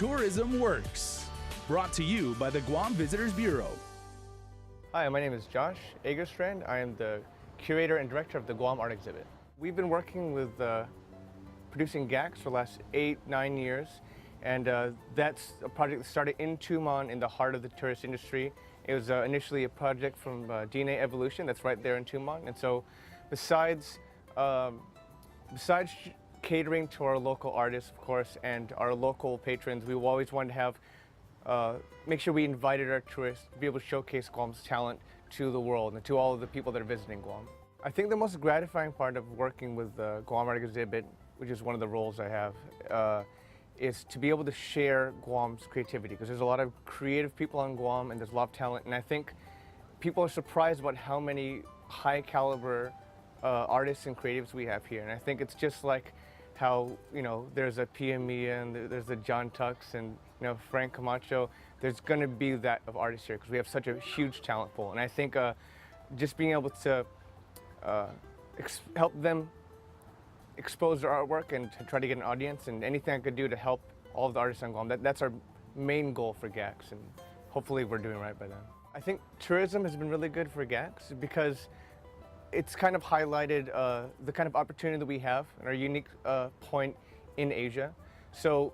Tourism Works, brought to you by the Guam Visitors Bureau. Hi, my name is Josh Agerstrand. I am the curator and director of the Guam Art Exhibit. We've been working with producing GACs for the last 8-9 years, and that's a project that started in Tumon in the heart of the tourist industry. It was initially a project from DNA Evolution that's right there in Tumon, and so besides catering to our local artists, of course, and our local patrons, we always wanted to have make sure we invited our tourists to be able to showcase Guam's talent to the world and to all of the people that are visiting Guam. I think the most gratifying part of working with the Guam Art Exhibit, which is one of the roles I have, is to be able to share Guam's creativity, because there's a lot of creative people on Guam and there's a lot of talent, and I think people are surprised about how many high caliber artists and creatives we have here. And I think it's just like how, you know, there's a PME and there's the John Tux and, you know, Frank Camacho. There's going to be that of artists here because we have such a huge talent pool. And I think just being able to help them expose their artwork and to try to get an audience, and anything I could do to help all of the artists on Guam, that's our main goal for GACs, and hopefully we're doing right by them. I think tourism has been really good for GACs because it's kind of highlighted the kind of opportunity that we have and our unique point in Asia. So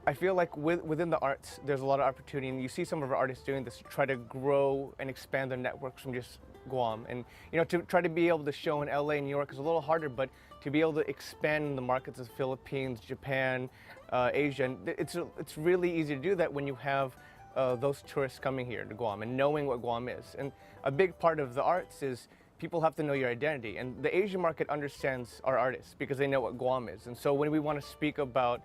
I feel like within the arts, there's a lot of opportunity, and you see some of our artists doing this to try to grow and expand their networks from just Guam. And, you know, to try to be able to show in LA and New York is a little harder, but to be able to expand the markets of Philippines, Japan, Asia, and it's really easy to do that when you have those tourists coming here to Guam and knowing what Guam is. And a big part of the arts is people have to know your identity, and the Asian market understands our artists because they know what Guam is. And so when we want to speak about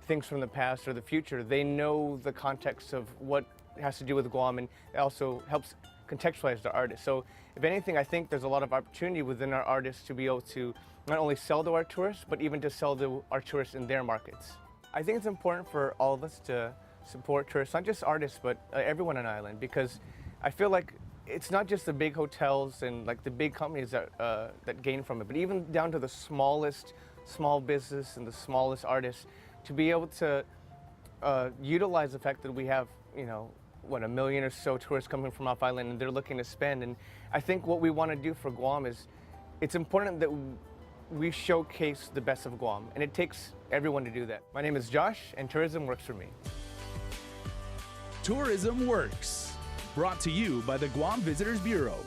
things from the past or the future, they know the context of what has to do with Guam, and it also helps contextualize the artists. So if anything, I think there's a lot of opportunity within our artists to be able to not only sell to our tourists, but even to sell to our tourists in their markets. I think it's important for all of us to support tourists, not just artists, but everyone on the island, because I feel like it's not just the big hotels and like the big companies that gain from it, but even down to the smallest small business and the smallest artists, to be able to utilize the fact that we have, you know, what, 1 million or so tourists coming from off island, and they're looking to spend. And I think what we want to do for Guam is, it's important that we showcase the best of Guam, and it takes everyone to do that. My name is Josh, and tourism works for me. Tourism Works, brought to you by the Guam Visitors Bureau.